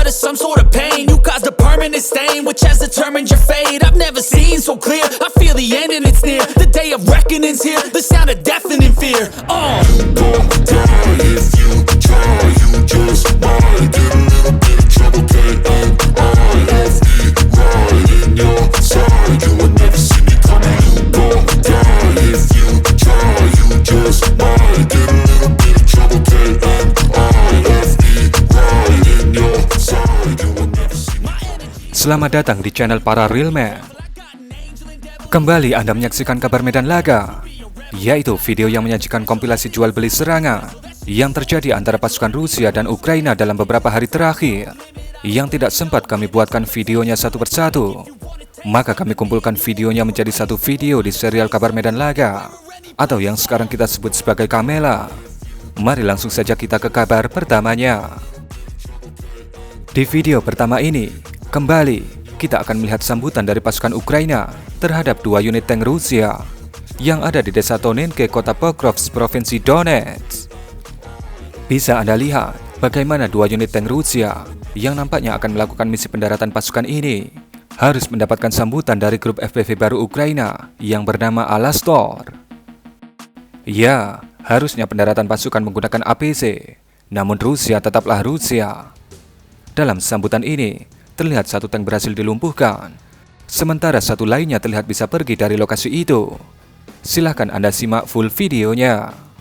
of some sort of pain. You caused a permanent stain, which has determined your fate. I've never seen so clear, I feel the end and it's near. The day of reckoning's here, the sound of deafening fear. You gon' die if you try, you just might get a little bit of trouble, K-N-I-F-E, right in your side. You would never see me coming. You gon' die if you try, you just might get a little bit of trouble, K-N-I-F-E, right in your side. You would never see me coming. Selamat datang di channel para Real Man. Kembali Anda menyaksikan kabar medan laga, yaitu video yang menyajikan kompilasi jual beli serangan yang terjadi antara pasukan Rusia dan Ukraina dalam beberapa hari terakhir, yang tidak sempat kami buatkan videonya satu persatu. Maka kami kumpulkan videonya menjadi satu video di serial kabar medan laga, atau yang sekarang kita sebut sebagai Kamela. Mari langsung saja kita ke kabar pertamanya. Di video pertama ini, kembali kita akan melihat sambutan dari pasukan Ukraina terhadap dua unit tank Rusia yang ada di desa Tonenke, kota Pokrovsk, provinsi Donetsk. Bisa Anda lihat bagaimana dua unit tank Rusia yang nampaknya akan melakukan misi pendaratan pasukan ini harus mendapatkan sambutan dari grup FPV baru Ukraina yang bernama Alastor. Ya, harusnya pendaratan pasukan menggunakan APC, namun Rusia tetaplah Rusia. Dalam sambutan ini, terlihat satu tank berhasil dilumpuhkan, sementara satu lainnya terlihat bisa pergi dari lokasi itu. Silahkan Anda simak full videonya.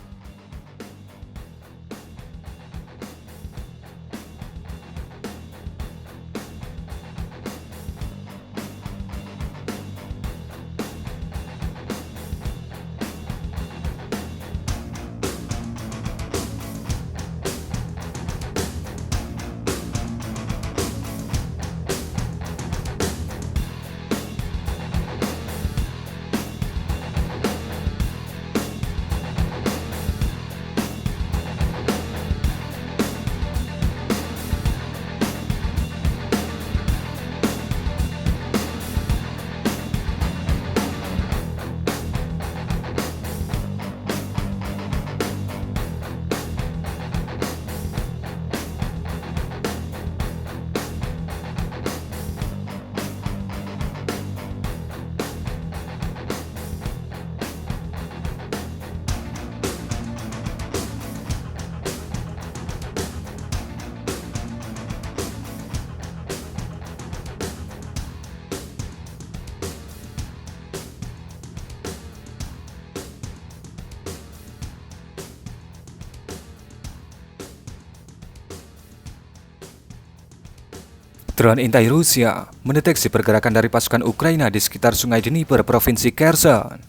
Drone intai Rusia mendeteksi pergerakan dari pasukan Ukraina di sekitar Sungai Dnieper, provinsi Kherson,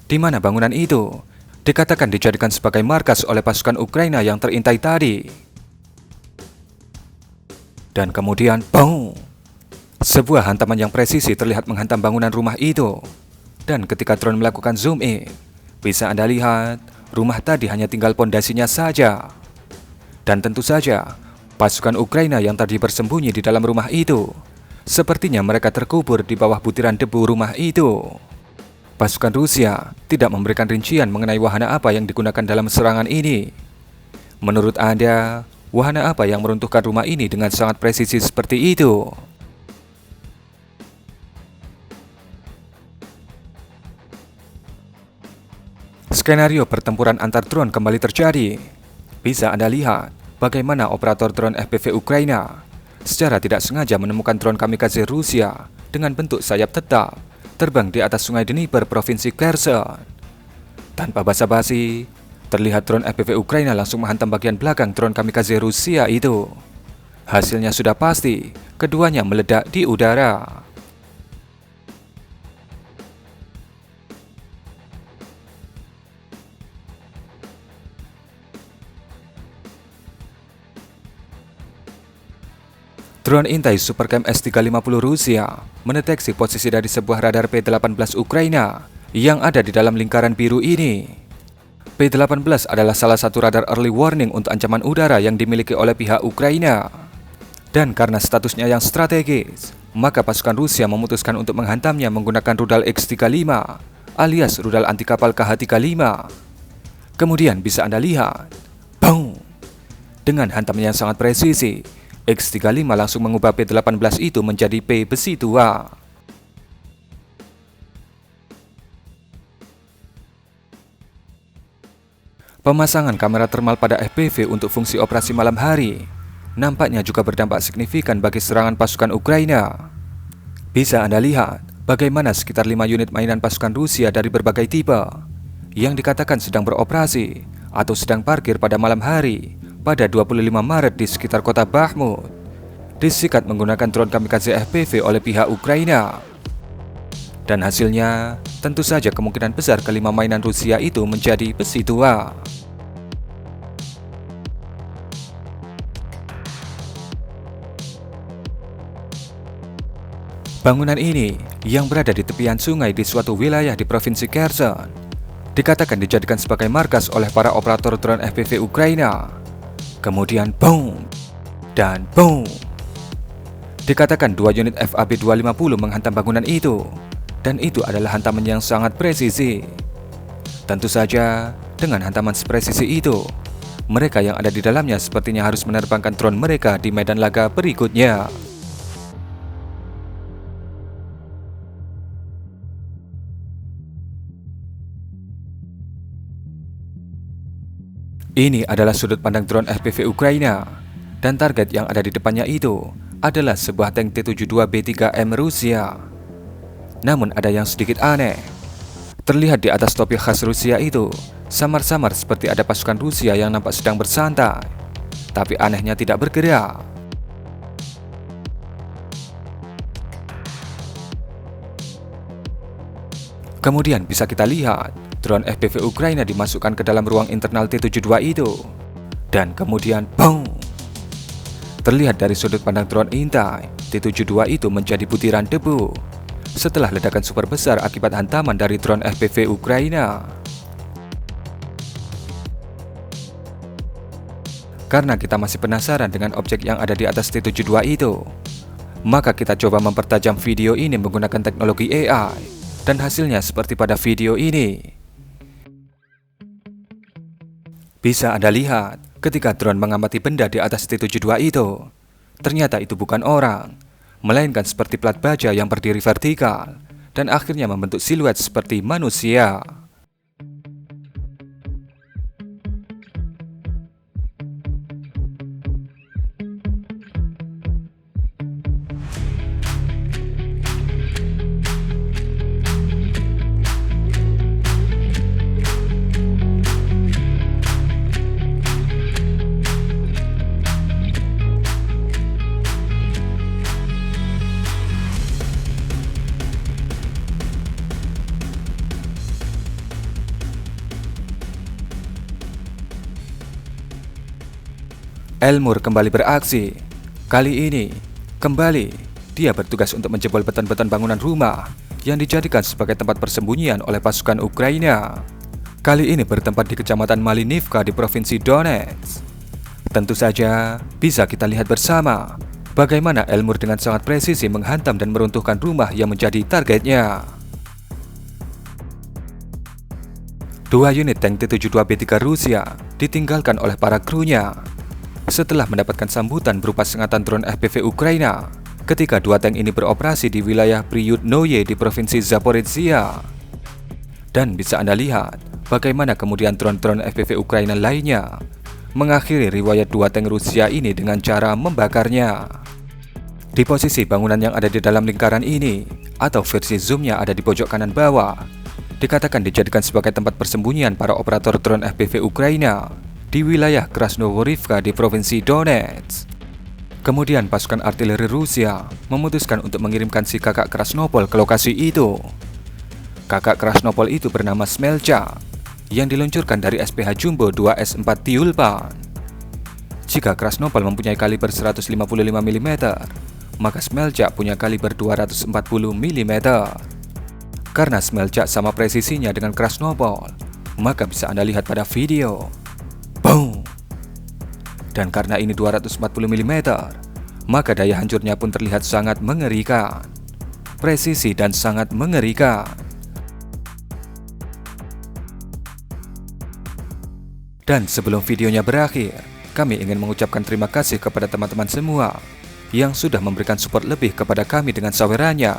di mana bangunan itu dikatakan dijadikan sebagai markas oleh pasukan Ukraina yang terintai tadi. Dan kemudian, boom! Sebuah hantaman yang presisi terlihat menghantam bangunan rumah itu. Dan ketika drone melakukan zoom in, bisa Anda lihat rumah tadi hanya tinggal pondasinya saja. Dan tentu saja, pasukan Ukraina yang tadi bersembunyi di dalam rumah itu, sepertinya mereka terkubur di bawah butiran debu rumah itu. Pasukan Rusia tidak memberikan rincian mengenai wahana apa yang digunakan dalam serangan ini. Menurut Anda, wahana apa yang meruntuhkan rumah ini dengan sangat presisi seperti itu? Skenario pertempuran antar drone kembali terjadi. Bisa Anda lihat bagaimana operator drone FPV Ukraina secara tidak sengaja menemukan drone kamikaze Rusia dengan bentuk sayap tetap terbang di atas Sungai Dnieper, provinsi Kherson. Tanpa basa-basi, terlihat drone FPV Ukraina langsung menghantam bagian belakang drone kamikaze Rusia itu. Hasilnya sudah pasti, keduanya meledak di udara. Drone intai Supercam S-350 Rusia mendeteksi posisi dari sebuah radar P-18 Ukraina yang ada di dalam lingkaran biru ini. P-18 adalah salah satu radar early warning untuk ancaman udara yang dimiliki oleh pihak Ukraina. Dan karena statusnya yang strategis, maka pasukan Rusia memutuskan untuk menghantamnya menggunakan rudal X-35 alias rudal anti kapal KH-35. Kemudian bisa Anda lihat, boom! Dengan hantaman yang sangat presisi, X-35 langsung mengubah P-18 itu menjadi P besi tua. Pemasangan kamera termal pada FPV untuk fungsi operasi malam hari nampaknya juga berdampak signifikan bagi serangan pasukan Ukraina. Bisa Anda lihat bagaimana sekitar 5 unit mainan pasukan Rusia dari berbagai tipe yang dikatakan sedang beroperasi atau sedang parkir pada malam hari pada 25 Maret di sekitar kota Bakhmut disikat menggunakan drone kamikaze FPV oleh pihak Ukraina. Dan hasilnya, tentu saja kemungkinan besar kelima mainan Rusia itu menjadi besi tua. Bangunan ini, yang berada di tepian sungai di suatu wilayah di Provinsi Kherson, dikatakan dijadikan sebagai markas oleh para operator drone FPV Ukraina. Kemudian boom, dan boom. Dikatakan 2 unit FAB-250 menghantam bangunan itu. Dan itu adalah hantaman yang sangat presisi. Tentu saja, dengan hantaman sepresisi itu, mereka yang ada di dalamnya sepertinya harus menerbangkan drone mereka di medan laga berikutnya. Ini adalah sudut pandang drone FPV Ukraina, dan target yang ada di depannya itu adalah sebuah tank T-72B3M Rusia. Namun ada yang sedikit aneh. Terlihat di atas topi khas Rusia itu samar-samar seperti ada pasukan Rusia yang nampak sedang bersantai, tapi anehnya tidak bergerak. Kemudian bisa kita lihat drone FPV Ukraina dimasukkan ke dalam ruang internal T-72 itu. Dan kemudian boom. Terlihat dari sudut pandang drone intai, T-72 itu menjadi butiran debu setelah ledakan super besar akibat hantaman dari drone FPV Ukraina. Karena kita masih penasaran dengan objek yang ada di atas T-72 itu, maka kita coba mempertajam video ini menggunakan teknologi AI, dan hasilnya seperti pada video ini. Bisa Anda lihat ketika drone mengamati benda di atas T-72 itu, ternyata itu bukan orang, melainkan seperti plat baja yang berdiri vertikal dan akhirnya membentuk siluet seperti manusia. Elmur kembali beraksi. Kali ini, kembali, dia bertugas untuk menjebol beton-beton bangunan rumah yang dijadikan sebagai tempat persembunyian oleh pasukan Ukraina. Kali ini bertempat di Kecamatan Malinivka di Provinsi Donetsk. Tentu saja, bisa kita lihat bersama bagaimana Elmur dengan sangat presisi menghantam dan meruntuhkan rumah yang menjadi targetnya. 2 unit tank T-72B3 Rusia ditinggalkan oleh para krunya setelah mendapatkan sambutan berupa sengatan drone FPV Ukraina ketika 2 tank ini beroperasi di wilayah Priyudnoye di Provinsi Zaporizhia. Dan bisa Anda lihat bagaimana kemudian drone-drone FPV Ukraina lainnya mengakhiri riwayat 2 tank Rusia ini dengan cara membakarnya. Di posisi bangunan yang ada di dalam lingkaran ini, atau versi zoomnya ada di pojok kanan bawah, dikatakan dijadikan sebagai tempat persembunyian para operator drone FPV Ukraina di wilayah Krasnohorivka di Provinsi Donetsk. Kemudian pasukan artileri Rusia memutuskan untuk mengirimkan si kakak Krasnopol ke lokasi itu. Kakak Krasnopol itu bernama Smelcha, yang diluncurkan dari SPH Jumbo 2S4 Tyulpan. Jika Krasnopol mempunyai kaliber 155 mm, maka Smelcha punya kaliber 240 mm. Karena Smelcha sama presisinya dengan Krasnopol, maka bisa Anda lihat pada video. Boom! Dan karena ini 240 mm, maka daya hancurnya pun terlihat sangat mengerikan. Presisi dan sangat mengerikan. Dan sebelum videonya berakhir, kami ingin mengucapkan terima kasih kepada teman-teman semua yang sudah memberikan support lebih kepada kami dengan sawerannya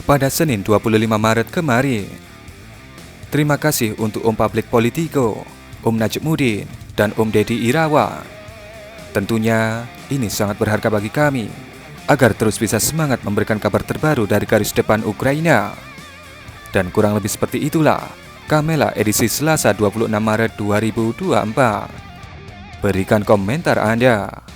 pada Senin 25 Maret kemarin. Terima kasih untuk Om Public Politico, Om Najmuddin, dan Om Deddy Irawan. Tentunya ini sangat berharga bagi kami agar terus bisa semangat memberikan kabar terbaru dari garis depan Ukraina. Dan kurang lebih seperti itulah Kamela edisi Selasa 26 Maret 2024. Berikan komentar Anda.